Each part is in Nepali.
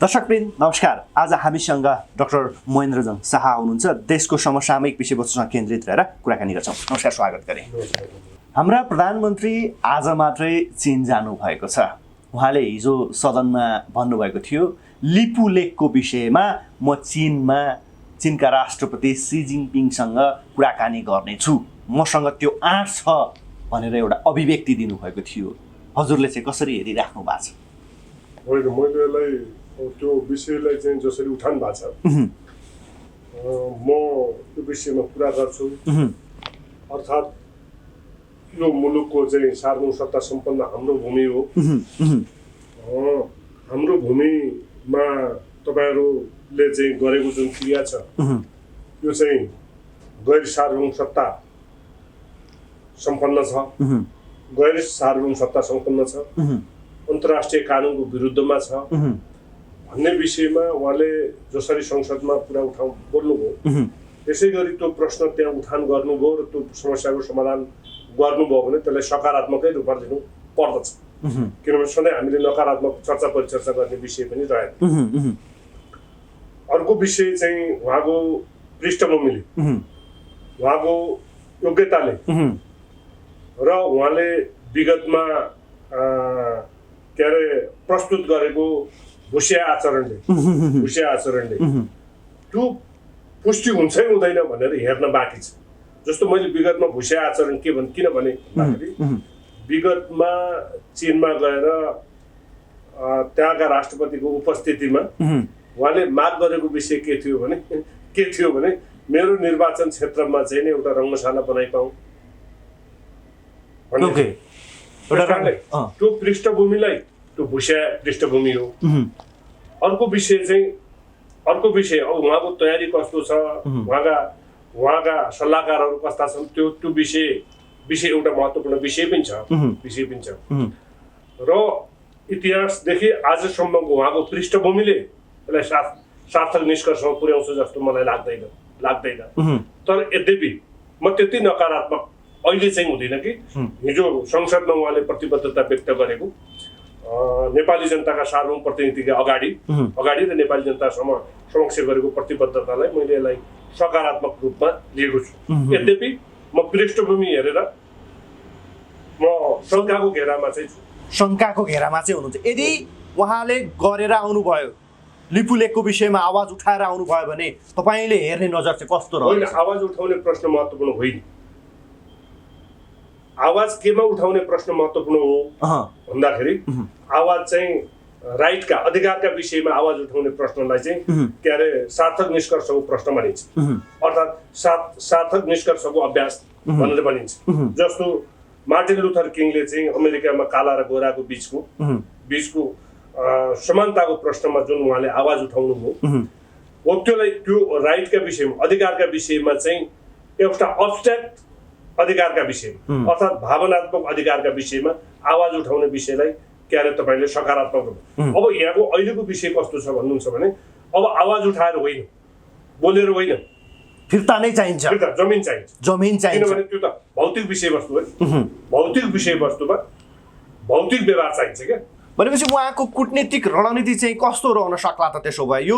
दर्शकवृन्द नमस्कार। आज हामीसँग डाक्टर महेन्द्रजन शाह हुनुहुन्छ। देशको समसामयिक विषयवस्तुसँग केन्द्रित रहेर कुराकानी गर्छौँ। नमस्कार, स्वागत गरे। हाम्रा प्रधानमन्त्री आज मात्रै चीन जानुभएको छ। उहाँले हिजो सदनमा भन्नुभएको थियो लिपु लेकको विषयमा म चीनका राष्ट्रपति सी जिनपिङसँग कुराकानी गर्नेछु, मसँग त्यो आँट छ भनेर एउटा अभिव्यक्ति दिनुभएको थियो। हजुरले चाहिँ कसरी हेरिराख्नु भएको छ? होइन, मैले यसलाई त्यो विषयलाई चाहिँ जसरी उठान भएको छ म त्यो विषयमा कुरा गर्छु। अर्थात् यो मुलुकको चाहिँ सार्वभौम सत्ता सम्पन्न हाम्रो भूमि हो। हाम्रो भूमिमा तपाईहरूले चाहिँ गरेको जुन क्रिया छ यो चाहिँ गैर सार्वभौम सत्ता सम्पन्न छ, गैर सार्वभौम सत्ता सम्पन्न छ, अन्तर्राष्ट्रिय कानुनको विरुद्धमा छ भन्ने विषयमा उहाँले जसरी संसदमा कुरा बोल्नुभयो, त्यसै गरी त्यो प्रश्न त्यहाँ उठान गर्नुभयो र त्यो समस्याको समाधान गर्नुभयो भने त्यसलाई सकारात्मकै रूपमा लिनु पर्दछ। किनभने सधैँ हामीले नकारात्मक चर्चा परिचर्चा गर्ने विषय पनि रहेन। अर्को विषय चाहिँ उहाँको पृष्ठभूमिले, उहाँको योग्यताले र उहाँले विगतमा के अरे प्रस्तुत गरेको भुसिया आचरणले त्यो पुष्टि हुन्छ कि हुँदैन भनेर हेर्न बाँकी छ। जस्तो मैले विगतमा भुसिया आचरण किन भने विगतमा चीनमा गएर त्यहाँका राष्ट्रपतिको उपस्थितिमा उहाँले माग गरेको विषय के थियो भने मेरो निर्वाचन क्षेत्रमा चाहिँ एउटा रङ्गशाला बनाइपाउँ भन्ने। त्यो पृष्ठभूमिलाई त्यो भुसिया पृष्ठभूमि हो। अर्को विषय अब उहाँको तयारी कस्तो छ, उहाँका सल्लाहकारहरू कस्ता छन्, त्यो विषय एउटा महत्त्वपूर्ण विषय पनि छ। र इतिहासदेखि आजसम्मको उहाँको पृष्ठभूमिले यसलाई सार्थक निष्कर्षमा पुर्याउँछ जस्तो मलाई लाग्दैन। तर यद्यपि म त्यति नकारात्मक अहिले चाहिँ हुँदैन कि हिजो संसदमा उहाँले प्रतिबद्धता व्यक्त गरेको नेपाली जनताका सार्वभौम प्रतिनिधिका अगाडि र नेपाली जनता समक्ष गरेको प्रतिबद्धतालाई मैले यसलाई सकारात्मक रूपमा लिएको छु। यद्यपि म पृष्ठभूमि हेरेर म शङ्काको घेरामा चाहिँ हुनुहुन्छ। यदि उहाँले गरेर आउनुभयो, लिपु लेकको विषयमा आवाज उठाएर आउनुभयो भने तपाईँले हेर्ने नजर चाहिँ कस्तो रह्यो? आवाज उठाउने प्रश्न महत्त्वपूर्ण होइन। आवाज केमा उठाउने प्रश्न महत्त्वपूर्ण हो भन्दाखेरि आवाज चाहिँ राइटका अधिकारका विषयमा आवाज उठाउने प्रश्नलाई चाहिँ के अरे सार्थक निष्कर्षको प्रश्न मानिन्छ। अर्थात् सार्थक निष्कर्षको अभ्यास भनेर भनिन्छ। जस्तो मार्टिन लुथर किङले चाहिँ अमेरिकामा काला र गोराको बिचको समानताको प्रश्नमा जुन उहाँले आवाज उठाउनु भयो त्यो राइटका विषयमा अधिकारका विषयमा चाहिँ एउटा अब्स्ट्र्याक्ट अधिकारका विषयमा अर्थात् भावनात्मक अधिकारका विषयमा आवाज उठाउने विषयलाई के अरे तपाईँले सकारात्मक। अब यहाँको अहिलेको विषय कस्तो छ भन्नुहुन्छ भने अब आवाज उठाएर होइन, बोलेर होइन, फिर्ता नै चाहिन्छ, जमिन चाहिन्छ। किनभने त्यो त भौतिक विषयवस्तु हो। भौतिक विषयवस्तुमा भौतिक व्यवहार चाहिन्छ क्या। भनेपछि उहाँको कूटनीतिक रणनीति चाहिँ कस्तो रहन सक्ला त? त्यसो भए यो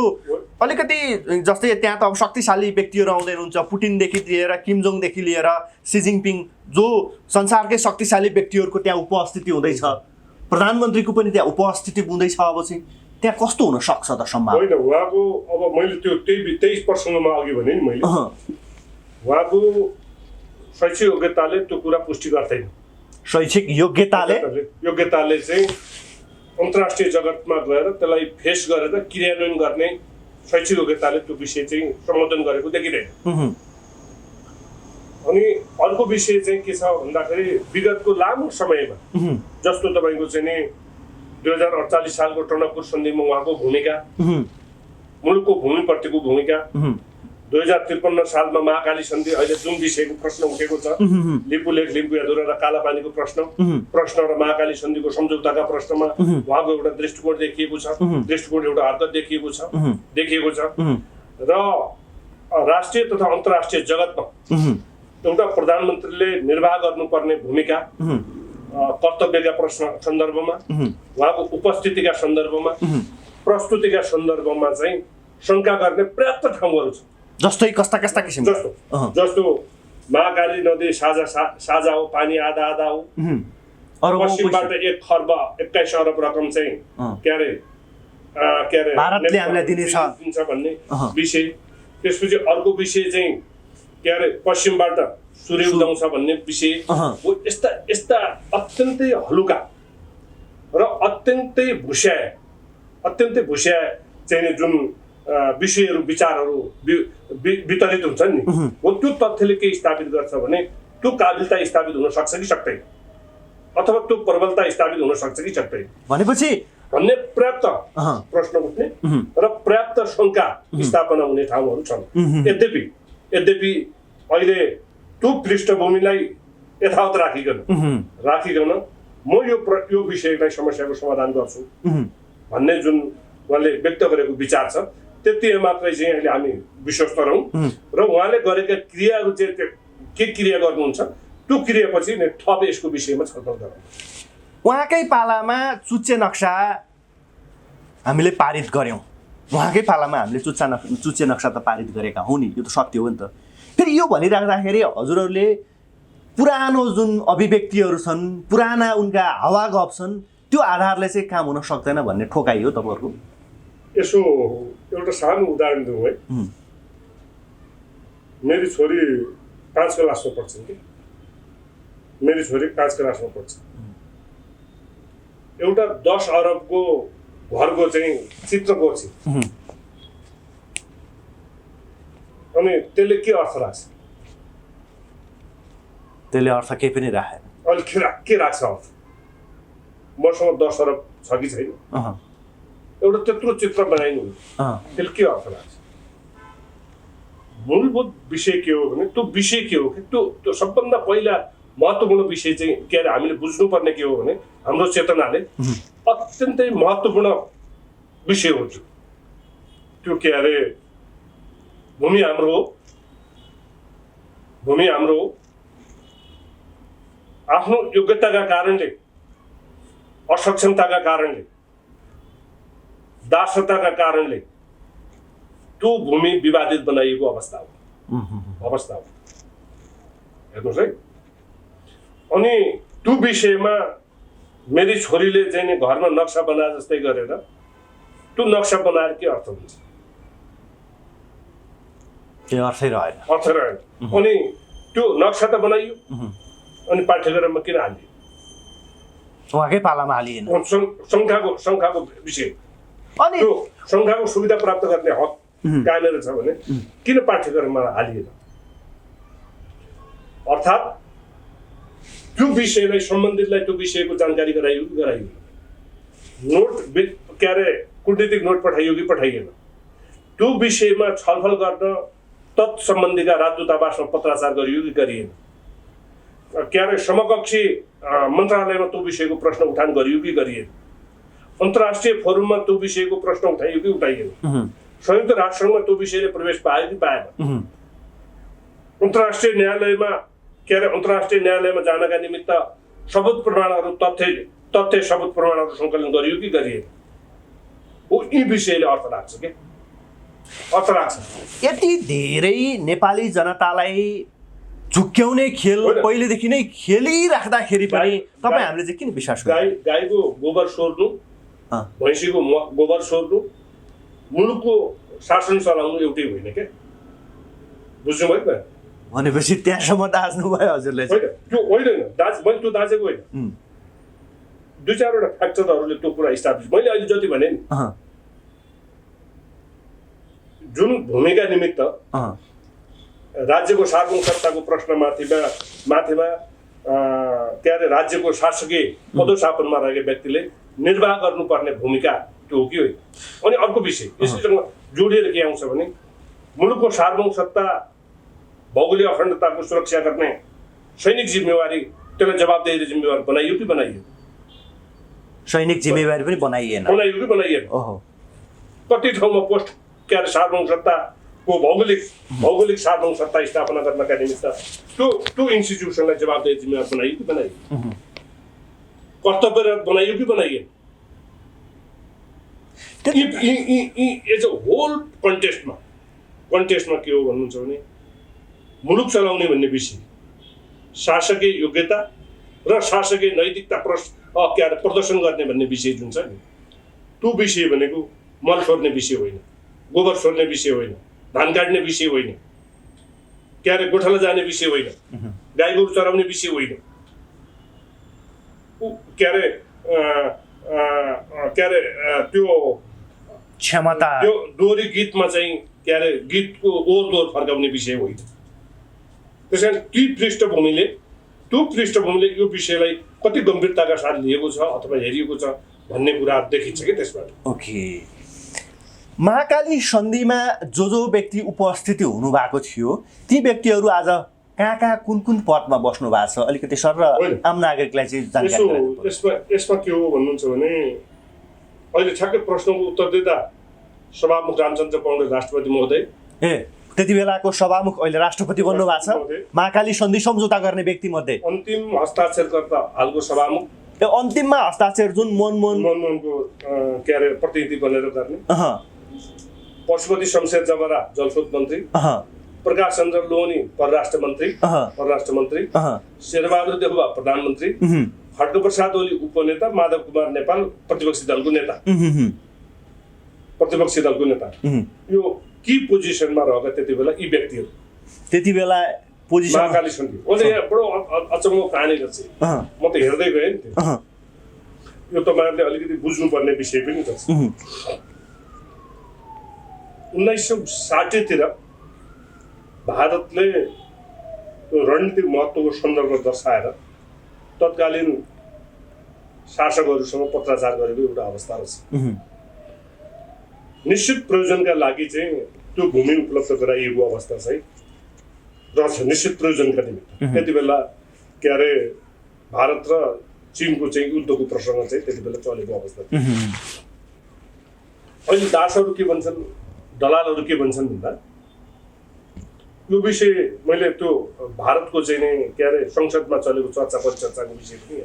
अलिकति जस्तै त्यहाँ त अब शक्तिशाली व्यक्तिहरू आउँदै हुनुहुन्छ, पुटिनदेखि लिएर किम जोङदेखि लिएर सी जिनपिङ, जो संसारकै शक्तिशाली व्यक्तिहरूको त्यहाँ उपस्थिति हुँदैछ, प्रधानमन्त्रीको पनि त्यहाँ उपस्थिति हुँदैछ। अब चाहिँ त्यहाँ कस्तो हुन सक्छ त सम्भावना? होइन, उहाँको अब मैले त्यो 23 प्रसङ्गमा अघि भने नि मैले उहाँको शैक्षिक योग्यताले त्यो कुरा पुष्टि गर्दैन। शैक्षिक योग्यताले चाहिँ अन्तर्राष्ट्रिय जगतमा गएर त्यसलाई फेस गरेर क्रियान्वयन गर्ने शैक्षिक योग्यताले त्यो विषय चाहिँ सम्बोधन गरेको देखिँदैन। अनि अर्को विषय चाहिँ के छ भन्दाखेरि विगतको लामो समयमा जस्तो तपाईँको चाहिँ नि 2048 सालको टनकपुर सन्धिमा उहाँको भूमिका, मुलुकको भूमिप्रतिको भूमिका, 2053 सालमा महाकाली सन्धि, अहिले जुन विषयको प्रश्न उठेको छ लिपु लेक, लिम्बू अधुरा र कालापानीको प्रश्न र महाकाली सन्धिको सम्झौताका प्रश्नमा उहाँको एउटा दृष्टिकोण देखिएको छ, एउटा हरकत देखिएको छ र राष्ट्रिय तथा अन्तर्राष्ट्रिय जगतमा एउटा प्रधानमन्त्रीले निर्वाह गर्नुपर्ने भूमिका, कर्तव्यका प्रश्न सन्दर्भमा, उहाँको उपस्थितिका सन्दर्भमा प्रस्तुतिका सन्दर्भमा चाहिँ शङ्का गर्ने पर्याप्त ठाउँहरू छ। जस्तै कस्ता कस्ता किसिमका जस्तो महाकाली नदी साझा हो, पानी आधा आधा हो। पश्चिमबाट 1 खर्ब 21 अरब रकम चाहिँ के अरे भारतले हामीलाई दिन्छ भन्ने विषय। त्यसपछि अर्को विषय चाहिँ के अरे पश्चिमबाट सूर्य उदाउँछ भन्ने विषय हो। यस्ता अत्यन्तै हलुका र अत्यन्तै भुस्या चाहिँ जुन विषयहरू विचारहरू वितरित हुन्छन् नि, हो त्यो तथ्यले के स्थापित गर्छ भने त्यो काबिलता स्थापित हुन सक्छ कि सक्दैन, अथवा त्यो प्रबलता स्थापित हुन सक्छ कि सक्दैन भनेपछि भन्ने पर्याप्त प्रश्न उठ्ने र पर्याप्त शङ्का स्थापना हुने ठाउँहरू छन्। यद्यपि अहिले त्यो पृष्ठभूमिलाई यथावत राखिकन म यो विषयलाई समस्याको समाधान गर्छु भन्ने जुन उहाँले व्यक्त गरेको विचार छ, त्यति मात्रै चाहिँ अहिले हामी विश्वस्त रहौँ र उहाँले गरेका क्रियाहरू चाहिँ के क्रिया गर्नुहुन्छ त्यो क्रियापछि थप यसको विषयमा छलफल गरौँ। उहाँकै पालामा चुच्चे नक्सा हामीले पारित गऱ्यौँ, उहाँकै पालामा हामीले चुच्चे नक्सा त पारित गरेका हौँ नि, यो त सत्य हो नि त। फेरि यो भनिराख्दाखेरि हजुरहरूले पुरानो जुन अभिव्यक्तिहरू छन्, पुराना उनका हावागफ छन्, त्यो आधारले चाहिँ काम हुन सक्दैन भन्ने ठोकाइ हो तपाईँहरूको? यसो एउटा सानो उदाहरण दिउँ है। मेरी छोरी 5 क्लासमा पढ्छन् कि, मेरी छोरी 5 क्लासमा पढ्छ। एउटा 10 अरबको घरको चाहिँ चित्र कोर्छ, अनि त्यसले के अर्थ राख्छ? त्यसले अर्थ केही पनि राखेन। अहिले के राख्छ अर्थ? मसँग 10 अरब छ कि छैन, एउटा त्यत्रो चित्र बनाइनु, त्यसले के अर्थ राख्छ? मूलभूत विषय के हो भने त्यो विषय के हो कि त्यो सबभन्दा पहिला महत्त्वपूर्ण विषय चाहिँ के अरे हामीले बुझ्नुपर्ने के हो भने हाम्रो चेतनाले अत्यन्तै महत्त्वपूर्ण विषय हो त्यो के अरे भूमि हाम्रो हो। आफ्नो योग्यताका कारणले, असक्षमताका कारणले, दासताका कारणले त्यो भूमि विवादित बनाइएको अवस्था हो। हेर्नुहोस् है। अनि त्यो विषयमा मेरी छोरीले चाहिँ घरमा नक्सा बनाए जस्तै गरेर त्यो नक्सा बनाएर के अर्थ हुन्छ? अर्थै रहेन। अनि त्यो नक्सा त बनाइयो, अनि पाठ्यक्रममा किन हालियो? उहाँकै पालामा हालिएन। शङ्काको विषय। अनि त्यो शङ्काको सुविधा प्राप्त गर्ने हक कहाँनिर छ भने किन पाठ्यक्रममा हालिएन? अर्थात् त्यो विषयलाई सम्बन्धितलाई त्यो विषयको जानकारी गराइयो कि गराइयो? नोट के अरे कूटनीतिक नोट पठाइयो कि पठाइएन? त्यो विषयमा छलफल गर्न तत्सम्बन्धीका राजदूतावासमा पत्राचार गरियो कि गरिएन? के अरे समकक्षी मन्त्रालयमा त्यो विषयको प्रश्न उठान गरियो कि गरिएन? अन्तर्राष्ट्रिय फोरममा त्यो विषयको प्रश्न उठाइयो कि उठाइएन? संयुक्त राष्ट्रसङ्घमा त्यो विषयले प्रवेश पायो कि पाएन? अन्तर्राष्ट्रिय न्यायालयमा जानका निमित्त सबुत प्रमाणहरू तथ्य सबुत प्रमाणहरू सङ्कलन गरियो कि गरिएन? यी विषयले अर्थ राख्छ के? अर्थ राख्छ। यति धेरै नेपाली जनतालाई झुक्क्याउने खेल पहिलेदेखि नै खेलिराख्दाखेरि पनि तपाईँ हामीले चाहिँ किन विश्वास गर्नु? गाईको गोबर सोर्नु, भैँसीको गोबर सोर्नु, मुलुकको शासन चलाउनु एउटै होइन क्या? बुझ्नुभयो नि? भनेपछि त्यहाँसम्म दाज्नु भयो हजुरले? त्यो होइन, मैले त्यो दाजेको होइन। 2-4वटा फ्याक्टरहरूले त्यो कुरा इस्टाब्लिस, मैले अहिले जति भने नि, जुन भूमिका निमित्त राज्यको सार्वभौमसत्ताको प्रश्नमाथिमा के अरे राज्यको शासकीय पदोशापनमा रहेका व्यक्तिले निर्वाह गर्नुपर्ने भूमिका त्यो हो कि होइन? अनि अर्को विषय यसैसँग जोडिएर के आउँछ भने मुलुकको सार्वभौमसत्ता, भौगोलिक अखण्डताको सुरक्षा गर्ने सैनिक जिम्मेवारी, त्यसलाई जवाबदेही जिम्मेवारी बनाइयो कि बनाइयो? सैनिक जिम्मेवारी पनि बनाइएन। कति ठाउँमा पोस्ट के अरे सार्वभौमसत्ताको भौगोलिक सार्वभौमसत्ता स्थापना गर्नका निमित्त त्यो इन्स्टिट्युसनलाई जवाबदेही जिम्मेवार बनाइयो कि बनाइयो? कर्तव्यरत बनाइयो कि बनाइएन? एज अ होल कन्टेस्टमा के हो भन्नुहुन्छ भने मुलुक चलाउने भन्ने विषय, शासकीय योग्यता र शासकीय नैतिकता प्रदर्शन गर्ने भन्ने विषय जुन छ नि, त्यो विषय भनेको मल छोड्ने विषय होइन, गोबर छोड्ने विषय होइन, धान काट्ने विषय होइन, के अरे गोठाला जाने विषय होइन, गाई गोरु चराउने विषय होइन, के अरे त्यो क्षमता त्यो दोहोरी गीतमा चाहिँ के अरे गीतको ओर दोहोर फर्काउने विषय होइन। त्यसै कारण त्यो पृष्ठभूमिले यो विषयलाई कति गम्भीरताका साथ लिएको छ अथवा हेरिएको छ भन्ने कुरा देखिन्छ कि त्यसबाट। ओके, महाकाली सन्धिमा जो व्यक्ति उपस्थिति हुनुभएको थियो ती व्यक्तिहरू आज कहाँ कुन पदमा बस्नु भएको छ, अलिकति सर र आम नागरिकलाई चाहिँ जानकारी गराउनु। यसमा के हो भन्नुहुन्छ भने अहिले ठ्याक्कै प्रश्नको उत्तर दिँदा सभामुख रामचन्द्र पौडेल राष्ट्रपति महोदय, त्यति बेलाको सभामुख अहिले राष्ट्रपति बन्नु भएको छ, महाकाली सन्धि सम्झौता गर्ने व्यक्ति मध्ये अन्तिम हस्ताक्षरकर्ता हालको सभामुख, त्यो अन्तिममा हस्ताक्षर जुन मनमोहनको के अरे प्रतिनिधि बनेर गर्ने, पशुपति शमशेर जबरा जलस्रोत मन्त्री, प्रकाश चन्द्र लोहनी परराष्ट्र मन्त्री, शेरबहादुर देउवा प्रधानमन्त्री, खड्गप्रसाद ओली उपनेता, माधव कुमार नेपाल प्रतिपक्षी दलको नेता, यो की पोजिसनमा रहेका त्यति बेला यी व्यक्तिहरू त्यति बेला पोजिसन महाकाली सन्धि ओले बडो अचम्मको कहानी रहेछ। म त हेर्दै गएँ नि त्यो, यो तपाईँहरूले अलिकति बुझ्नुपर्ने विषय पनि रहेछ। 1960 तिर भारतले त्यो रणनीतिक महत्त्वको सन्दर्भ दर्शाएर तत्कालीन शासकहरूसँग पत्राचार गरेको एउटा अवस्था रहेछ। निश्चित प्रयोजनका लागि चाहिँ त्यो भूमि उपलब्ध गराइएको अवस्था चाहिँ रहेछ, निश्चित प्रयोजनका निमित्त। त्यति बेला के अरे भारत र चीनको चाहिँ युद्धको प्रसङ्ग चाहिँ त्यति बेला चलेको अवस्था थियो। अहिले दासहरू के भन्छन्, दलालहरू के भन्छन् भन्दा यो विषय मैले त्यो भारतको चाहिँ नै के अरे संसदमा चलेको चर्चा परिचर्चाको विषय पनि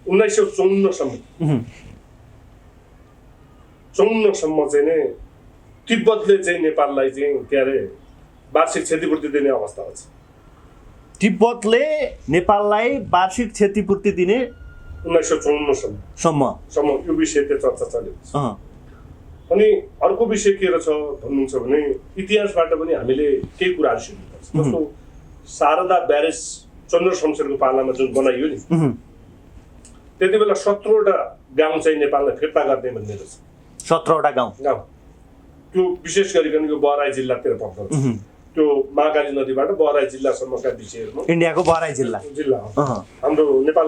1954 सम्म चाहिँ नै तिब्बतले चाहिँ नेपाललाई चाहिँ के अरे वार्षिक क्षतिपूर्ति दिने अवस्था हुन्छ। तिब्बतले नेपाललाई वार्षिक क्षतिपूर्ति दिने 1954 सम्म यो विषय त्यो चर्चा चलेको छ। अनि अर्को विषय के रहेछ भन्नुहुन्छ भने इतिहासबाट पनि हामीले केही कुराहरू सिक्नुपर्छ। जस्तो शारदा ब्यारेज चन्द्र शमशेरको पालामा जुन बनाइयो नि, त्यति बेला 17वटा गाउँ चाहिँ नेपाललाई फिर्ता गर्ने भन्ने रहेछ। 17वटा गाउँ त्यो विशेष गरिकन यो बहराई जिल्लातिर पर्छ। त्यो महाकाली नदीबाट बहराई जिल्लासम्मका विषयहरूमा इन्डियाको बहराई जिल्ला हाम्रो नेपाल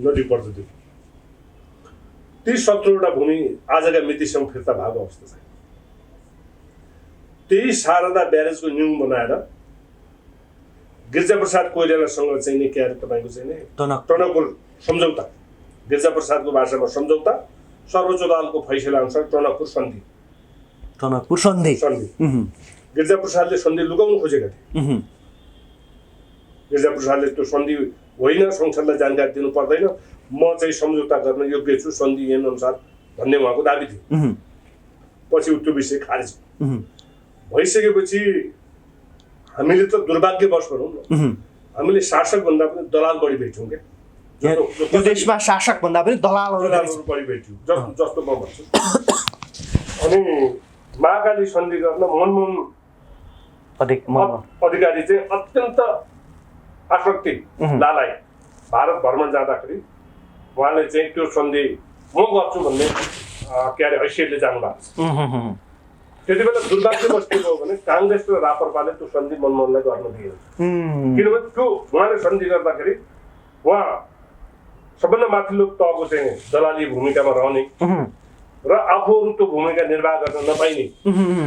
नदी पर्छ। त्यो ती 17वटा भूमि आजका मितिसम्म फिर्ता भएको अवस्था छ। त्यही शारदा ब्यारेजको न्यू बनाएर गिरिजाप्रसाद कोइरालासँग चाहिँ नि के अरे तपाईँको चाहिँ नि टनकपुर सम्झौता, गिरिजाप्रसादको भाषामा सम्झौता, सर्वोच्च अदालतको फैसला अनुसार टनकपुर सन्धि। गिरिजाप्रसादले सन्धि लुकाउनु खोजेका थिए। गिरिजाप्रसादले त्यो सन्धि होइन, संसदलाई जानकारी दिनु पर्दैन, म चाहिँ सम्झौता गर्न योग्य छु सन्धि ऐन अनुसार भन्ने उहाँको दाबी थियो। पछि त्यो विषय खारेज भइसकेपछि हामीले त दुर्भाग्यवश भनौँ न, हामीले शासक भन्दा पनि दलाल बढी भेट्यौँ क्या। यो देशमा शासक भन्दा पनि दलालहरू बढी भेट्यौँ जस्तो म भन्छु। अनि महाकाली सन्धि गर्न मनमोहन अधिकारी चाहिँ अत्यन्त आसक्ति लालाई भारत भ्रमण जाँदाखेरि उहाँले चाहिँ त्यो सन्धि म गर्छु भन्ने के अरे हैसियतले जानुभएको छ। त्यति बेला दुर्भाग्यवश के भयो भने काङ्ग्रेस र राप्रपाले त्यो सन्धि मनमोहनलाई गर्न दिएन। किनभने त्यो उहाँले सन्धि गर्दाखेरि उहाँ सबभन्दा माथिल्लो तहको चाहिँ दलाली भूमिकामा रहने र आफूहरू त्यो भूमिका निर्वाह गर्न नपाइने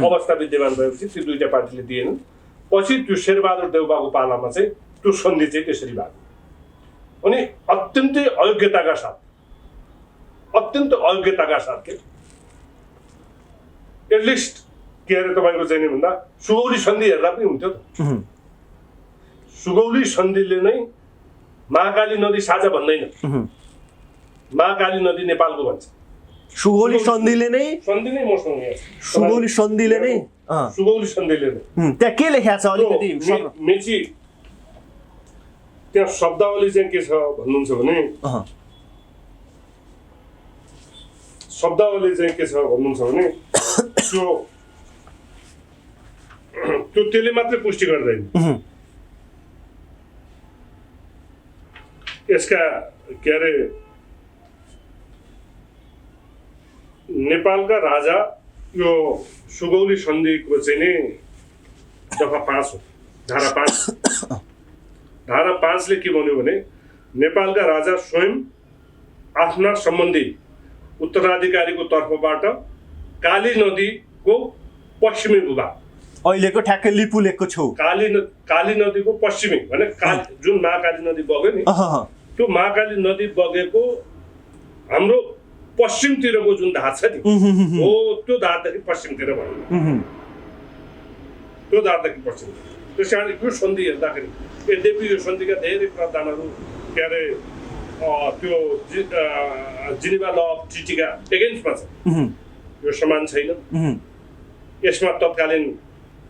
अवस्था विद्यमान भएपछि ती दुईटा पार्टीले दिएनन्। पछि त्यो शेरबहादुर देउवाको पालामा चाहिँ त्यो सन्धि चाहिँ त्यसरी भएको। अनि अत्यन्तै अयोग्यताका साथ के एटलिस्ट के अरे तपाईँको चाहिँ नि भन्दा सुगौली सन्धि हेर्दा पनि हुन्थ्यो त। सुगौली सन्धिले नै महाकाली नदी साझा भन्दैन, महाकाली नदी नेपालको भन्छ। सुगौली सन्धिले नै सन्धि नै मसँग यहाँ छ। सुगौली सन्धिले नै सुगौली सन्धिले नै त्यहाँ के लेखेको छ अलिकति मेची त्यहाँ शब्दावली चाहिँ के छ भन्नुहुन्छ भने शब्दावली चाहिँ के छ भन्नुहुन्छ भने त्यो त्यसले मात्रै पुष्टि गर्दैन। यसका के अरे नेपालका राजा यो सुगौली सन्धिको चाहिँ नि दफा 5 हो, धारा 5। धारा 5 ले के भन्यो भने नेपालका राजा स्वयं आफ्ना सम्बन्धी उत्तराधिकारीको तर्फबाट काली नदीको पश्चिमी भूभाग, अहिलेको ठ्याक्कै लिपु लेकको छेउ काली नदीको पश्चिमी भने जुन महाकाली नदी बग्यो नि त्यो महाकाली नदी बगेको हाम्रो पश्चिमतिरको जुन धार छ नि हो त्यो धारदेखि पश्चिमतिर भयो, त्यो धारदेखि पश्चिम। त्यस कारण यो सन्धि हेर्दाखेरि यद्यपि यो सन्धिका धेरै प्रावधानहरू के अरे त्यो जिनेभा ल अफ ट्रिटीका एगेन्स्टमा छ, यो समान छैन। यसमा तत्कालीन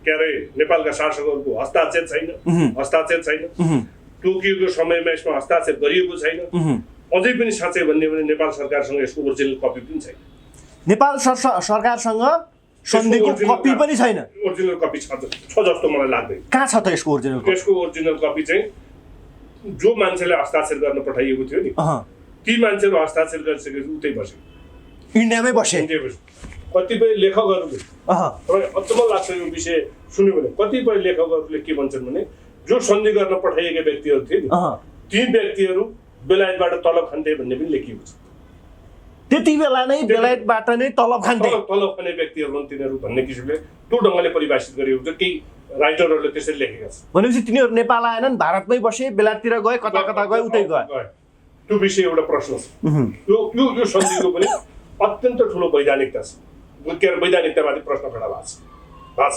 के अरे नेपालका शासकहरूको हस्ताक्षर छैन, तोकिएको समयमा यसमा हस्ताक्षर गरिएको छैन। अझै पनि साँच्चै भन्ने भने नेपाल सरकारसँग यसको ओरिजिनल कपी पनि छैन। नेपाल सरकारसँग सन्धिको कपी पनि छैन। ओरिजिनल कपी छ जस्तो मलाई लाग्दैन। कहाँ छ त यसको ओरिजिनल कपी? यसको ओरिजिनल कपी चाहिँ जो मान्छेले हस्ताक्षर गर्न पठाइएको थियो नि ती मान्छेहरू हस्ताक्षर गरिसकेपछि उतै बसे, इन्डियामै बसे। कतिपय लेखकहरूले अचम्म लाग्छ यो विषय सुन्यो भने, कतिपय लेखकहरूले के भन्छन् भने जो सन्धि गर्न पठाइएका व्यक्तिहरू थिए नि ती व्यक्तिहरू बेलायतबाट तलब खान्थे भन्ने पनि लेखिएको छ। त्यति बेला नै बेलायतबाट नै तलब खान्थे व्यक्तिहरू हुन् तिनीहरू भन्ने किसिमले त्यो ढङ्गले परिभाषित गरिएको छ। केही राइटरहरूले त्यसरी लेखेका छन्। भनेपछि तिनीहरू नेपाल आएनन्, भारतमै बसे, बेलायततिर गए, कता कता गए, उतै गए। त्यो विषय एउटा प्रश्न छ। यो सन्धिको पनि अत्यन्त ठुलो वैधानिकता छ, वैधानिकतामाथि प्रश्न खडा भएको छ।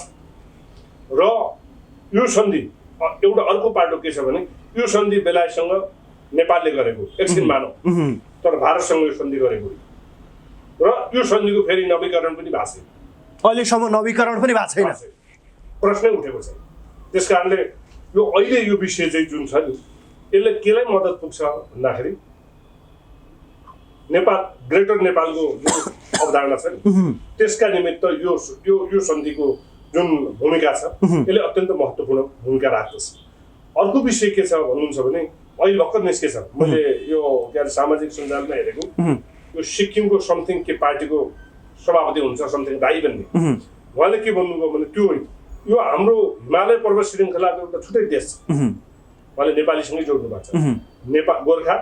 र यो सन्धि एउटा अर्को पाटो के छ भने यो सन्धि बेलायतसँग नेपालले गरेको एकछिन मानौ, तर भारतसँग यो सन्धि गरेको र यो सन्धिको फेरि नवीकरण पनि भएको छैन। अहिलेसम्म नवीकरण पनि भएको छैन, प्रश्नै उठेको छैन। त्यस कारणले यो अहिले यो विषय चाहिँ जुन छ नि यसले केलाई मद्दत पुग्छ भन्दाखेरि नेपाल ग्रेटर नेपालको जुन अवधारणा छ नि त्यसका निमित्त यो सन्धिको जुन भूमिका छ यसले अत्यन्त महत्त्वपूर्ण भूमिका राख्दछ। अर्को विषय के छ भन्नुहुन्छ भने अहिले भर्खर निस्केछ, मैले यो के अरे सामाजिक सञ्जालमा हेरेको, यो सिक्किमको समथिङ के पार्टीको सभापति हुन्छ समथिङ दाई भन्ने, उहाँले के भन्नुभयो भने त्यो यो हाम्रो हिमालय पर्वत श्रृङ्खलाको एउटा छुट्टै देश छ, उहाँले नेपालीसँगै जोड्नु भएको छ। नेपाल, गोर्खा,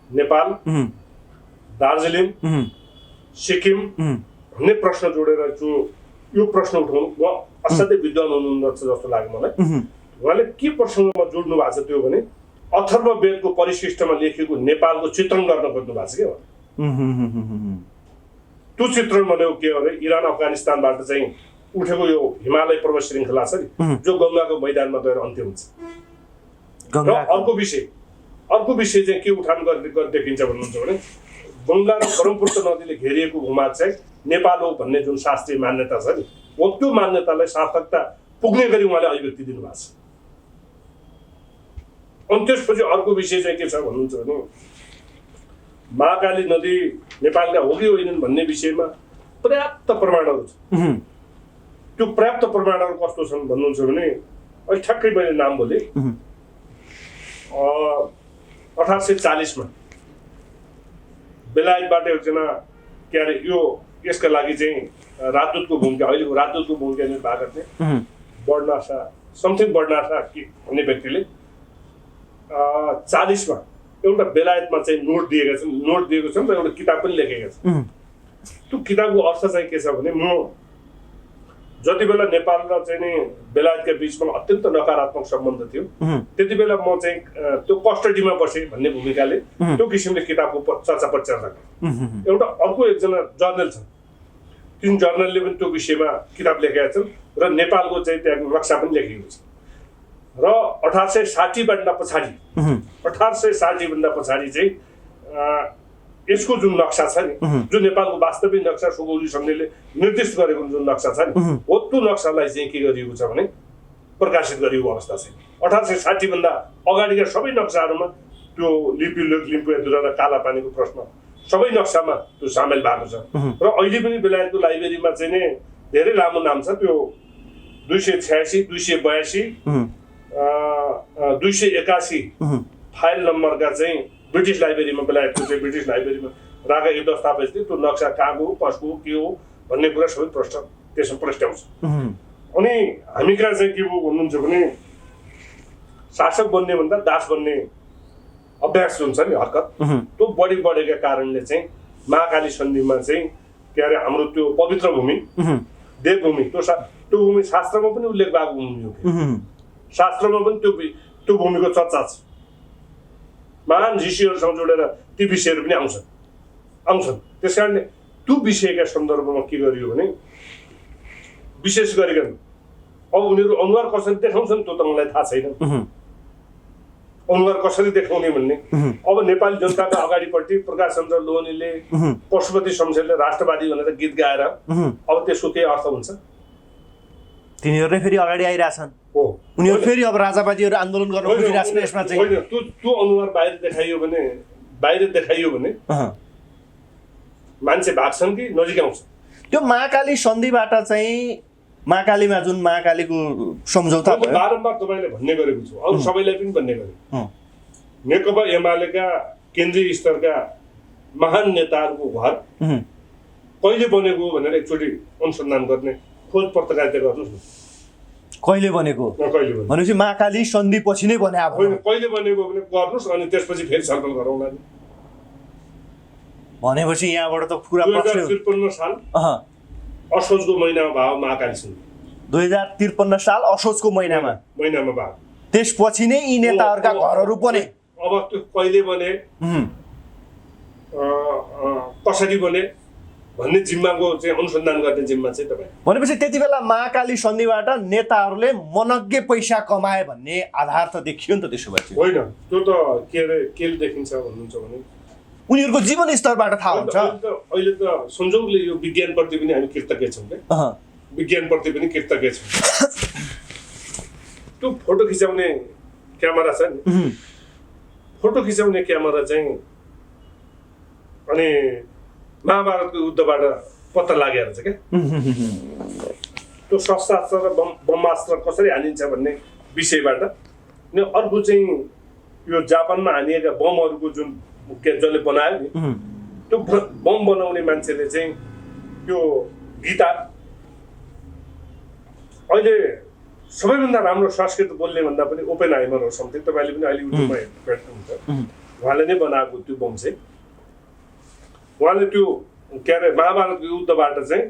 नेपाल, दार्जिलिङ, सिक्किम भन्ने प्रश्न जोडेर यो प्रश्न उठाउनु उहाँ असाध्यै विद्वान हुनुहुन्छ जस्तो लाग्यो मलाई। उहाँले के प्रसङ्गमा जोड्नु भएको छ त्यो भने अथर्ववेदको परिशिष्टमा लेखिएको नेपालको चित्रण गर्न खोज्नु भएको छ क्या। त्यो चित्रण भनेको के हो भने इरान अफगानिस्तानबाट चाहिँ उठेको यो हिमालय पर्वत श्रृङ्खला छ नि जो गङ्गाको मैदानमा गएर अन्त्य हुन्छ। र अर्को विषय चाहिँ के उठान गरेर देखिन्छ भन्नुहुन्छ भने गङ्गा र ब्रह्मपुत्र नदीले घेरिएको भूभाग चाहिँ नेपाल हो भन्ने जुन शास्त्रीय मान्यता छ नि त्यो मान्यतालाई सार्थकता पुग्ने गरी उहाँले अभिव्यक्ति दिनुभएको छ। अनि त्यसपछि अर्को विषय चाहिँ के छ भन्नुहुन्छ भने महाकाली नदी नेपालका हो कि होइनन् भन्ने विषयमा पर्याप्त प्रमाणहरू छ। त्यो पर्याप्त प्रमाणहरू कस्तो छन् भन्नुहुन्छ भने अहिले ठ्याक्कै मैले नाम बोलेँ 1840 मा बेलायतबाट एकजना के अरे यो यसका लागि चाहिँ राजदूतको भूमिका, अहिलेको राजदूतको भूमिका निर्वाह गर्ने बर्नासा समथिङ बर्नासा भन्ने व्यक्तिले 40 मा एउटा बेलायतमा चाहिँ नोट दिएको छन् र एउटा किताब पनि लेखेका छन्। त्यो किताबको अर्थ चाहिँ के छ भने म जति बेला नेपाल र चाहिँ नि बेलायतका बिचमा अत्यन्त नकारात्मक सम्बन्ध थियो त्यति बेला म चाहिँ त्यो कस्टडीमा बसेँ भन्ने भूमिकाले त्यो किसिमले किताबको चर्चा परिचर्चा गरेँ। एउटा अर्को एकजना जर्नल छ, तीन जर्नलले पनि त्यो विषयमा किताब लेखेका छन् र नेपालको चाहिँ त्यहाँ नक्सा पनि लेखेको छ। र 1860 भन्दा पछाडि चाहिँ यसको जुन नक्सा छ नि, जुन नेपालको वास्तविक नक्सा सुगौली सन्धिले निर्दिष्ट गरेको जुन नक्सा छ नि, हो त्यो नक्सालाई चाहिँ के गरिएको छ भने प्रकाशित गरिएको अवस्था छ। 1860 भन्दा अगाडिका सबै नक्साहरूमा त्यो लिपि लेख लिम्पुयाधुरा र कालापानीको प्रश्न सबै नक्सामा त्यो सामेल भएको छ। र अहिले पनि बेलायतको लाइब्रेरीमा चाहिँ नै धेरै लामो नाम छ, त्यो 286, 282, 281 फाइल नम्बरका चाहिँ ब्रिटिस लाइब्रेरीमा, बेलायतको चाहिँ ब्रिटिस लाइब्रेरीमा राखेका यो दस्तावेज थियो। त्यो नक्सा कहाँको हो, कसको हो, के हो भन्ने कुरा सबै प्रश्न त्यसमा प्रश्नाउँछ। अनि हामी कहाँ चाहिँ के हो भन्नुहुन्छ भने शासक बन्ने भन्दा दास बन्ने अभ्यास जुन छ नि, हरकत, त्यो बढेका कारणले चाहिँ महाकाली सन्धिमा चाहिँ के अरे हाम्रो त्यो पवित्र भूमि, देवभूमि, त्यो भूमि शास्त्रमा पनि उल्लेख भएको भूमि हो। शास्त्रमा पनि त्यो भूमिको चर्चा छ। महान ऋषिहरूसँग जोडेर ती विषयहरू पनि आउँछन्। त्यस कारणले त्यो विषयका सन्दर्भमा के गरियो भने विशेष गरिकन अब उनीहरू अनुहार कसरी देखाउँछन् त्यो त मलाई थाहा छैन। अनुहार कसरी देखाउने भन्ने अब नेपाली जनताको अगाडिपट्टि प्रकाश चन्द्र लोहनीले, पशुपति शमशेरले राष्ट्रवादी भनेर गीत गाएर अब त्यसको केही अर्थ हुन्छ? तिनीहरूले फेरि अगाडि आइरहेछन् हो, उनीहरू फेरि अब राजावादीहरू आन्दोलन गर्न खोजिरहेछन्। यसमा चाहिँ होइन, त्यो अनुहार बाहिर देखाइयो भने मान्छे भाग्छन् कि नजिक आउँछ। त्यो महाकाली सन्धिबाट चाहिँ महाकालीमा जुन महाकालीको सम्झौता भयो, बारम्बार तपाईँले भन्ने गरेको छु, अरू सबैलाई पनि भन्ने गरेको, नेकपा एमालेका केन्द्रीय स्तरका महान नेताहरूको घर कहिले बनेको भनेर एकचोटि अनुसन्धान गर्ने खोज पत्रकारिता गर्नुहोस् न। कहिले बनेको भनेपछि महाकाली सन्धि पछि नै बने। अब कहिले बनेको भने गर्नुहोस्, अनि त्यसपछि फेरि छलफल गरौँला नि। भनेपछि यहाँबाट त पुरा 2053 साल असोजको महिनामा भयो महाकाली सन्धि। 2053 साल असोजको महिनामा भयो। त्यसपछि नै यी नेताहरूका घरहरू बने। अब त्यो कहिले बने, कसरी बने भन्ने जिम्माको चाहिँ अनुसन्धान गर्ने जिम्मा चाहिँ तपाईँ। भनेपछि त्यति बेला महाकाली सन्धिबाट नेताहरूले मनग्गे पैसा कमाए भन्ने आधार त देखियो नि त। त्यसो भए होइन, त्यो त के देखिन्छ भन्नुहुन्छ भने उनीहरूको जीवन स्तरबाट थाहा हुन्छ। अहिले त संजोगले यो विज्ञानप्रति पनि हामी कृतज्ञ छौँ क्या, विज्ञानप्रति पनि कृतज्ञ छौँ। त्यो फोटो खिचाउने क्यामेरा छ नि, फोटो खिचाउने क्यामेरा चाहिँ अनि महाभारतको युद्धबाट पत्ता लागेर छ क्या। त्यो शस्त्रास्त्र र बमास्त्र कसरी हानिन्छ भन्ने विषयबाट। अनि अर्को चाहिँ यो जापानमा हानिएका बमहरूको जुन जसले बनायो नि, त्यो बम बनाउने मान्छेले चाहिँ त्यो गीता, अहिले सबैभन्दा राम्रो संस्कृत बोल्ने भन्दा पनि ओपेनहाइमर हो समथिङ, तपाईँले पनि अहिले युट्युबमा भेट्नुहुन्छ, उहाँले नै बनाएको त्यो बम चाहिँ। उहाँले त्यो के अरे महाभारतको युद्धबाट चाहिँ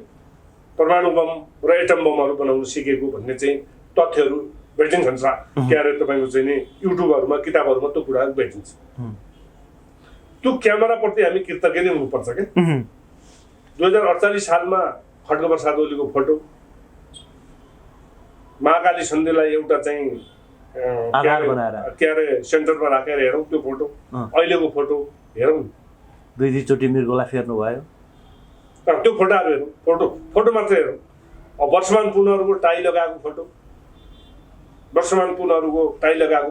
परमाणु बम र एटम बमहरू बनाउनु सिकेको भन्ने चाहिँ तथ्यहरू भेटिन्छन्। के अरे तपाईँको चाहिँ नि युट्युबहरूमा, किताबहरूमा त्यो कुराहरू भेटिन्छ। त्यो क्यामेराप्रति हामी कृतज्ञ नै हुनुपर्छ क्या। 2048 सालमा खड्गप्रसाद ओलीको फोटो, महाकाली सन्धिलाई एउटा चाहिँ के अरे सेन्टरमा राखेर हेरौँ त्यो फोटो, अहिलेको फोटो हेरौँ, 2-3 मृगलाई फेर्नु भयो। त्यो फोटोहरू हेरौँ, फोटो मात्रै हेरौँ। अब वर्षमान पुनहरूको टाई लगाएको फोटो,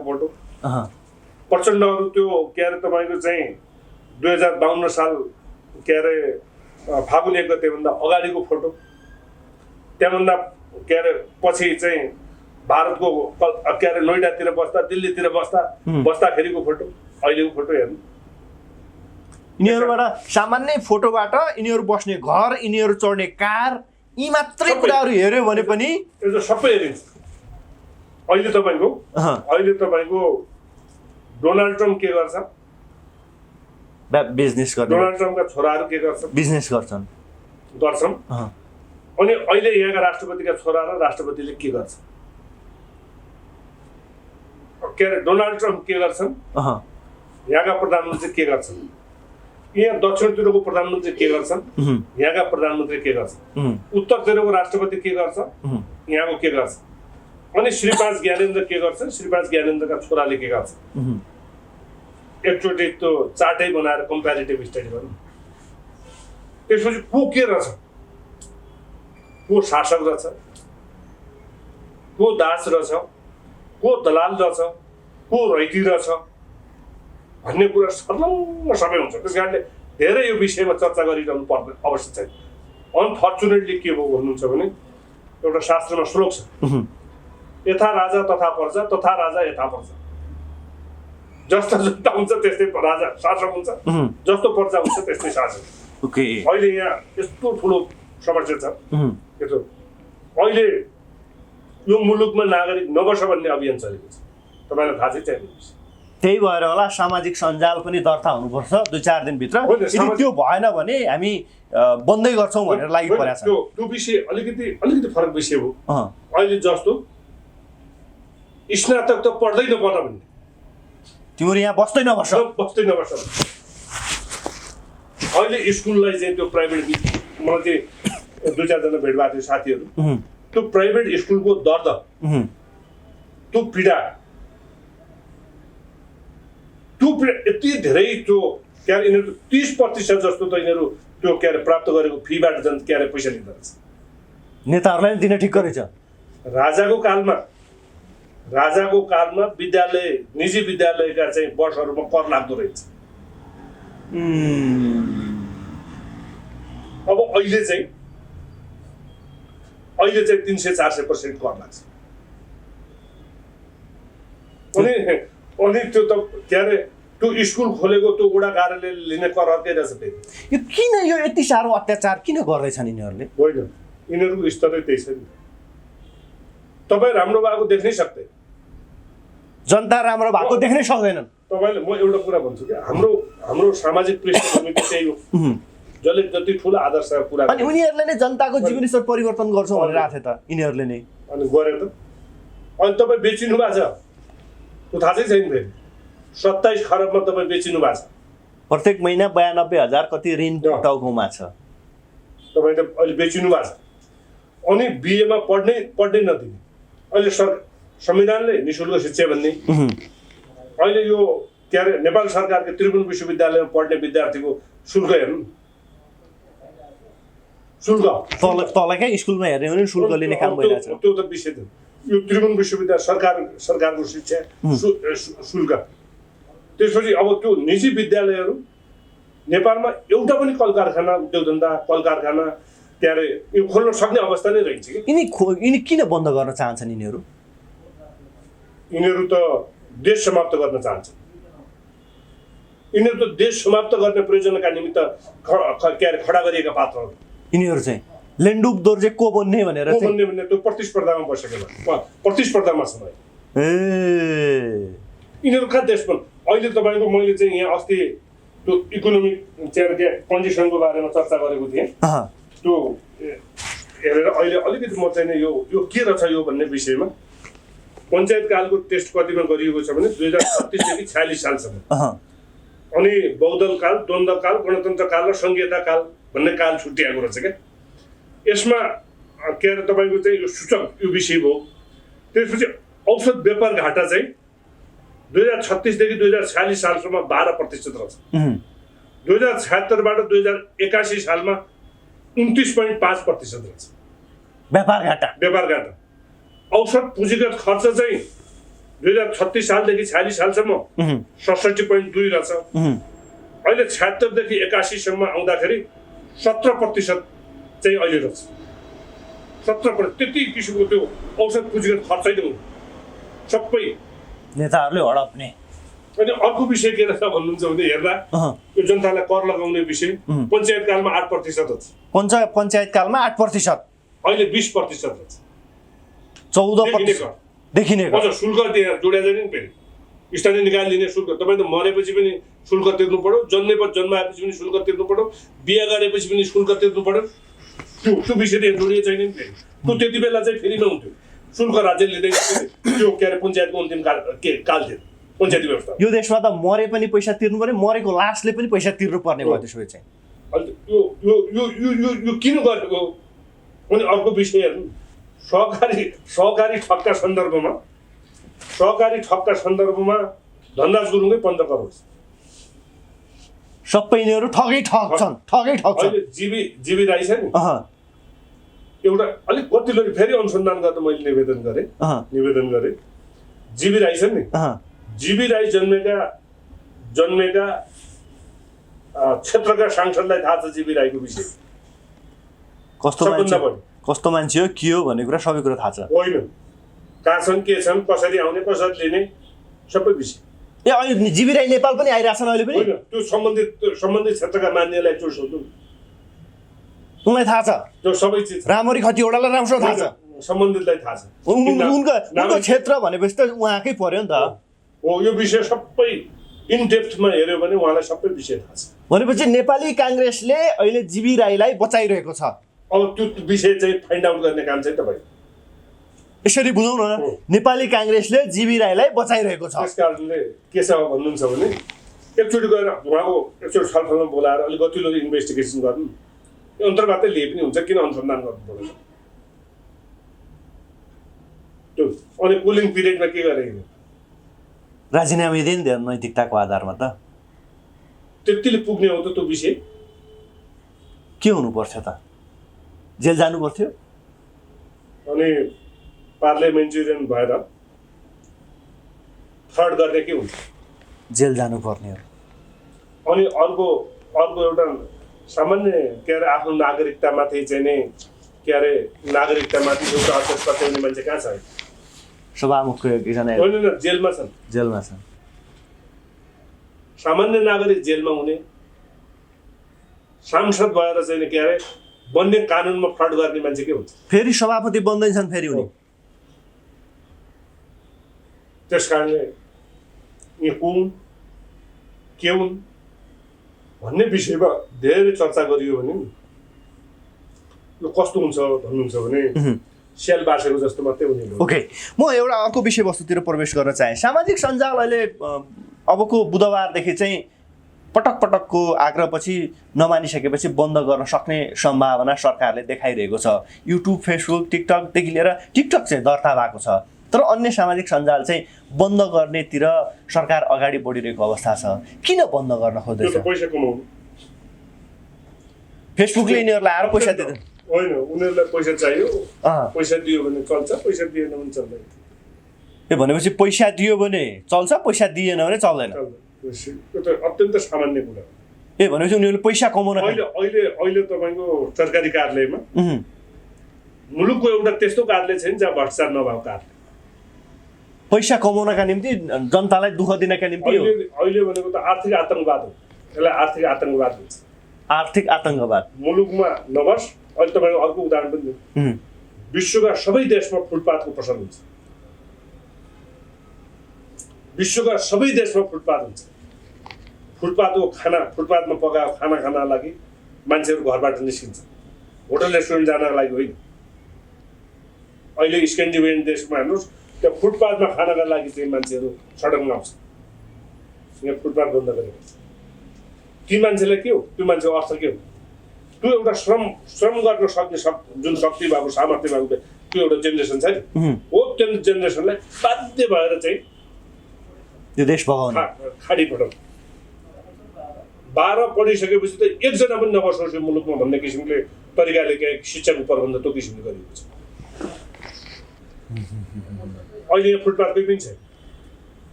फोटो, प्रचण्डहरू त्यो के अरे तपाईँको चाहिँ 2052 साल के अरे फागुन 1 गतेभन्दा अगाडिको फोटो, त्यहाँभन्दा के अरे पछि चाहिँ भारतको के अरे नोइडातिर बस्दा, दिल्लीतिर बस्दाखेरिको फोटो, अहिलेको फोटो हेर्नु। यिनीहरूबाट सामान्य फोटोबाट यिनीहरू बस्ने घर, यिनीहरू चढ्ने कार, यी मात्रै कुराहरू हेऱ्यो भने पनि यो सबै हेरिन्छ। अहिले तपाईँको डोनाल्ड ट्रम्प के गर्छ? बिजनेस गर्छ। डोनाल्ड ट्रम्पका छोराहरू के गर्छन्? बिजनेस गर्छन्। अनि अहिले यहाँका राष्ट्रपतिका छोरा र राष्ट्रपतिले के गर्छ? के अरे डोनाल्ड ट्रम्प के गर्छन्, यहाँका प्रधानमन्त्री के गर्छन्, यहाँ दक्षिणतिरको प्रधानमन्त्री के गर्छन्, यहाँका प्रधानमन्त्री के गर्छन्, उत्तरतिरको राष्ट्रपति के गर्छ, यहाँको के गर्छ, अनि श्री 5 ज्ञानेन्द्र के गर्छ, श्री 5 ज्ञानेन्द्रका छोराले के गर्छ। एकचोटि त्यो चार्टै बनाएर कम्पेरिटिभ स्टडी गर्नु। त्यसपछि को के रहेछ, को शासक रहेछ, को दास रहेछ, को दलाल रहेछ, को रैती रहेछ भन्ने कुरा सर्लङ्ग सबै हुन्छ। त्यस कारणले धेरै यो विषयमा चर्चा गरिरहनु पर्ने आवश्यक छैन। अनफर्चुनेटली के भयो भन्नुहुन्छ भने एउटा शास्त्रमा श्लोक छ, यथा राजा तथा प्रजा, तथा राजा यथा प्रजा। जस्तो जनता हुन्छ त्यस्तै राजा शासक हुन्छ, जस्तो प्रजा हुन्छ त्यस्तै शासक। अहिले यहाँ यस्तो ठुलो समस्या छ, अहिले यो मुलुकमा नागरिक नबस भन्ने अभियान चलेको छ, तपाईँलाई थाहा चाहिँ त्यही भएर होला सामाजिक सञ्जाल पनि दर्ता हुनुपर्छ 2-4 दिनभित्र। यदि त्यो भएन भने हामी बन्दै गर्छौँ भनेर लागि परेको छ। त्यो विषय अलिकति फरक विषय हो। अहिले जस्तो स्नातक त पढ्दै नपर्छ भन्ने, तिम्रो यहाँ बस्दै नबस्छ। अहिले स्कुललाई चाहिँ त्यो प्राइभेट, मलाई चाहिँ 2-4 जना भेट भएको थियो साथीहरू, त्यो प्राइभेट स्कुलको दर्द, त्यो पीडा यति धेरै त्यो के अरे यिनीहरू 30% जस्तो त यिनीहरू त्यो के अरे प्राप्त गरेको फीबाट झन् के अरे पैसा लिँदो रहेछ। नेताहरूलाई दिन ठिक गरेछ। राजाको कालमा विद्यालय, निजी विद्यालयका चाहिँ वर्षहरूमा कर लाग्दो रहेछ। अब अहिले चाहिँ 300-400% कर लाग्छ। अनि त्यो त के अरे त्यो स्कुल खोलेको त्यो वडा कार्यालयले लिने कर अर्कै रहेछ। यो किन यो यति साह्रो अत्याचार किन गर्दैछन् यिनीहरूले? होइन, यिनीहरूको स्तरै त्यही छ नि। तपाईँ राम्रो भएको देख्नै सक्दैन, जनता राम्रो भएको देख्नै सक्दैनन्। तपाईँले म एउटा कुरा भन्छु कि हाम्रो सामाजिक पृष्ठभूमि त्यही हो, जसले जति ठुलो आदर्श कुरा अनि उनीहरूले नै जनताको जीवनस्तर परिवर्तन गर्छौँ भनेर आथे त यिनीहरूले नै अनि गरे त। अनि तपाईँ बेचिनु भएको छ, त्यो थाहा चाहिँ छैन। फेरि 27 खरबमा तपाईँ बेचिनु भएको छ। प्रत्येक महिना 92,000 कति ऋण टाउकोमा छ, तपाईँ त अहिले बेचिनु भएको छ। अनि बिएमा पढ्नै नदिने, अहिले संविधानले निःशुल्क शिक्षा भन्ने, अहिले यो के अरे नेपाल सरकारको त्रिभुवन विश्वविद्यालयमा पढ्ने विद्यार्थीको शुल्क हेर्नु, शुल्क तलकै स्कुलमा हेर्ने भने शुल्क लिने काम भइरहेछ। त्यो त विषय थियो। यो त्रिभुवन विश्वविद्यालय सरकारको शिक्षा शुल्क। त्यसपछि अब त्यो निजी विद्यालयहरू नेपालमा एउटा पनि कल कारखाना, उद्योग धन्दा, कल कारखाना के अरे यो खोल्न सक्ने अवस्था नै रहन्छ कि। यिनी किन बन्द गर्न चाहन्छन् यिनीहरू त देश समाप्त गर्न चाहन्छन्। यिनीहरू त देश समाप्त गर्ने प्रयोजनका निमित्त के अरे खडा गरिएका पात्रहरू। यिनीहरू चाहिँ लेन्डुप दोर्जे को बन्ने भनेर भन्ने त्यो प्रतिस्पर्धामा बसेको, प्रतिस्पर्धामा छ। यिनीहरू कहाँ देश बन्द। अहिले तपाईँको मैले चाहिँ यहाँ अस्ति त्यो इकोनोमिक कन्डिसनको बारेमा चर्चा गरेको थिएँ। त्यो हेरेर अहिले अलिकति म चाहिँ यो के रहेछ यो भन्ने विषयमा पञ्चायत कालको टेस्ट कतिमा गरिएको छ भने 2036 देखि 46 सालसम्म। अनि बहुदल काल, द्वन्द्व काल, गणतन्त्र काल र संघीयता काल भन्ने काल छुट्याएको रहेछ क्या। यसमा के अरे तपाईँको चाहिँ यो सूचक यो विषय भयो। त्यसपछि औसत व्यापार घाटा चाहिँ 2036 देखि 2046 सालसम्म 12% रहेछ। 2076 बाट 2081 सालमा 29.5% रहेछ व्यापार घाटा। औसत पुँजीगत खर्च चाहिँ 2036 सालदेखि 46 सालसम्म 67.2 रहेछ। अहिले 76 देखि 81 सम्म आउँदाखेरि 17% चाहिँ अहिले रहेछ। 17% त्यति किसिमको त्यो औसत पुँजीगत खर्चै नै सबै नेताहरूले हडप्ने। अनि अर्को विषय के रहेछ भन्नुहुन्छ भने हेर्दा यो जनतालाई कर लगाउने विषय पञ्चायत कालमा 8% रहेछ। पञ्चायत कालमा 8%, अहिले 20% रहेछ। 14% देखिने अझ शुल्क त्यहाँ जोड्या जाने नि। फेरि स्थानीय निकाय लिने शुल्क, तपाईँ त मरेपछि पनि शुल्क तिर्नु पर्यो, जन्माएपछि पनि शुल्क तिर्नु पर्यो, बिहा गरेपछि पनि शुल्क तिर्नु पर्यो। त्यो विषय त्यहाँ जोडिएको छैन नि। फेरि त्यो त्यति बेला चाहिँ फेरि नहुन्थ्यो, शुल्क राज्य लिँदै त्यो के अरे पञ्चायतको अन्तिम काल थियो पञ्चायती व्यवस्था। यो देशमा त मरे पनि पैसा तिर्नु पर्यो, मरेको लासले पनि पैसा तिर्नु पर्ने भयो। त्यसो चाहिँ यो किन गरेको। अनि अर्को विषय हेर्नु, सहकारी ठगका सन्दर्भमा धनराज गुरुङै 15 करोड सबै यिनीहरू ठगै ठग छन् अहिले जीवी राई छ नि एउटा अलिक गतिलो फेरि अनुसन्धान गर्न मैले निवेदन गरेँ जीवी राई छ नि जीवी राई जन्मेका क्षेत्रका सांसदलाई थाहा छ जीवी राईको विषय कस्तो मान्छे हो के हो भन्ने कुरा सबै कुरा थाहा छ होइन कहाँ छन् के छन् कसरी आउने कसरी लिने सबै विषय अहिले जीवी राई नेपाल पनि आइरहेछन् अहिले पनि होइन त्यो सम्बन्धित क्षेत्रका मान्यलाई त्यो सोध्नु उनलाई थाहा छ त्यो सबै चिज रामरी खतिवडालाई राम्रोसँग थाहा छ सम्बन्धितलाई थाहा छ उनको क्षेत्र भनेपछि त उहाँकै पर्यो नि त हो यो विषय सबै इन डेप्थमा हेऱ्यो भने उहाँलाई सबै विषय थाहा छ भनेपछि नेपाली काङ्ग्रेसले अहिले जीवी राईलाई बचाइरहेको छ अब त्यो विषय चाहिँ फाइन्ड आउट गर्ने काम चाहिँ तपाईँ यसरी बुझौँ न नेपाली काङ्ग्रेसले जीवी राईलाई बचाइरहेको छ त्यस कारणले के छ भन्नुहुन्छ भने एकचोटि गएर उहाँको एकचोटि छलफलमा बोलाएर अलिक गतिलो इन्भेस्टिगेसन गर्नु यो अन्तर्गतै लिए पनि हुन्छ किन अनुसन्धान गर्नु पर्दैन त्यो अनि कुलिङ पिरियडमा के गरेको राजीनामा दिए नि नैतिकताको आधारमा त त्यतिले पुग्ने हो त त्यो विषय के हुनु पर्थ्यो त जेल जानु पर्थ्यो अनि पार्लियामेन्टेरियन भएर फ्रड गर्ने के हुन्छ जेल जानु पर्ने हो अनि अर्को एउटा सामान्य के अरे आफ्नो नागरिकतामाथि चाहिँ नै के अरे नागरिकतामाथि एउटा अध्यक्ष पत्याउने मान्छे कहाँ छ सभामुखको एकजना होइन जेलमा छन् सामान्य नागरिक जेलमा हुने सांसद भएर चाहिँ के अरे बन्ने कानुनमा फ्रड गर्ने मान्छे के हुन्छ फेरि सभापति बन्दैछन् फेरि उनी त्यस कारणले यी कुन के हुन् भन्ने विषयमा धेरै चर्चा गरियो भने यो कस्तो हुन्छ भन्नुहुन्छ भने सेल बासेको जस्तो मात्रै हुने ओके म एउटा अर्को विषयवस्तुतिर प्रवेश गर्न चाहे सामाजिक सञ्जाल अहिले अबको बुधबारदेखि चाहिँ पटकको आग्रहपछि नमानिसकेपछि बन्द गर्न सक्ने सम्भावना सरकारले देखाइरहेको छ युट्युब फेसबुक टिकटकदेखि लिएर टिकटक चाहिँ दर्ता भएको छ तर अन्य सामाजिक सञ्जाल चाहिँ बन्द गर्नेतिर सरकार अगाडि बढिरहेको अवस्था छ किन बन्द गर्न खोज्दैछ पैसा कमाउनु फेसबुकले यिनीहरूलाई आएर पैसा दिँदैन होइन उनीहरूलाई पैसा चाहियो पैसा दियो भने चल्छ पैसा दिएन भने चल्दैन ए भनेपछि पैसा दियो भने चल्छ पैसा दिएन भने चल्दैन यो त अत्यन्त सामान्य कुरा ए भनेपछि उनीहरूले पैसा कमाउन अहिले तपाईँको सरकारी कार्यालयमा मुलुकको एउटा त्यस्तो कार्यालय छैन जहाँ भ्रष्टाचार नभएको कार्यालय पैसा कमाउनका निम्ति जनतालाई दुःख दिनका निम्ति अहिले भनेको त आर्थिक आतंकवाद हो यसलाई आर्थिक आतंकवाद भन्छ आर्थिक आतंकवाद मुलुकमा नबस अहिले तपाईँको अर्को उदाहरण पनि दिउँ विश्वका सबै देशमा फुटपाथको प्रचलन हुन्छ विश्वका सबै देशमा फुटपाथ हुन्छ फुटपाथमा पकाएको खाना खानका लागि मान्छेहरू घरबाट निस्किन्छ होटल रेस्टुरेन्ट जानका लागि होइन अहिले स्क्यान्डिनेभियन देशमा हेर्नुहोस् त्यहाँ फुटपाथमा खानका लागि चाहिँ मान्छेहरू सडकमा आउँछ यहाँ फुटपाथ बन्द गरेको ती मान्छेलाई के हो त्यो मान्छेको अर्थ के हो त्यो एउटा श्रम गर्न सक्ने जुन शक्ति भएको सामर्थ्य भएको त्यो एउटा जेनेरेसन छ नि हो त्यो जेनेरेसनलाई बाध्य भएर चाहिँ त्यो देश भगाउन खाडी पठाउनु 12 पढिसकेपछि त एकजना पनि नबसोस् यो मुलुकमा भन्ने किसिमले तरिकाले शिक्षाको प्रबन्ध त्यो किसिमले गरिएको छ अहिले यहाँ फुटपाथकै पनि छ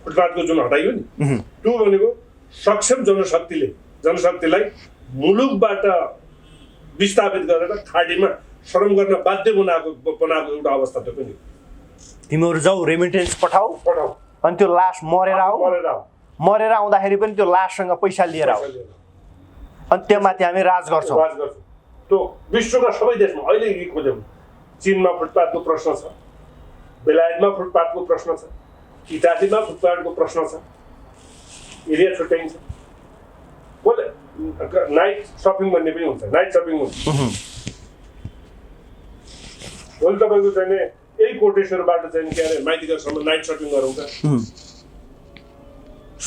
फुटपाथको जुन हटाइयो नि त्यो भनेको सक्षम जनशक्तिलाई मुलुकबाट विस्थापित गरेर खाडीमा श्रम गर्न बाध्य बनाएको एउटा अवस्था त्यो पनि तिमीहरू जाऊ रेमिटेन्स पठाऊ अनि त्यो लास मरेर आउँदाखेरि पनि त्यो लाससँग पैसा लिएर आऊ अनि त्यहाँमाथि हामी राज गर्छौँ त्यो विश्वका सबै देशमा अहिले यही खोज्यौँ चीनमा फुटपाथको प्रश्न छ बेलायतमा फुटपाथको प्रश्न छ इटालीमा फुटपाथको प्रश्न छ एरिया छुट्याइन्छ बोले नाइट सपिङ भन्ने पनि हुन्छ नाइट सपिङ हुन्छ भोलि तपाईँको चाहिँ यही कोटेश्वरबाट चाहिँ के अरे माइतीघरसम्म नाइट सपिङ गरौँ त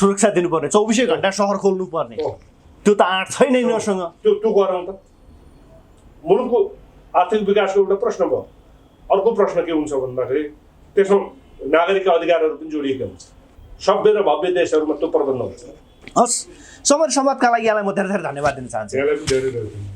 सुरक्षा दिनुपर्ने 24 घण्टा सहर खोल्नु पर्ने त्यो त आँट छैन यिनीहरूसँग त्यो गरौँ त मुलुकको आर्थिक विकासको एउटा प्रश्न भयो अर्को प्रश्न के हुन्छ भन्दाखेरि त्यसमा नागरिक अधिकारहरू पनि जोडिएका हुन्छ सभ्य र भव्य देशहरूमा त्यो प्रबन्ध हुन्छ हस् समय र संवादका लागि यहाँलाई म धेरै धेरै धन्यवाद दिन चाहन्छु। यहाँलाई पनि धेरै धेरै धन्यवाद।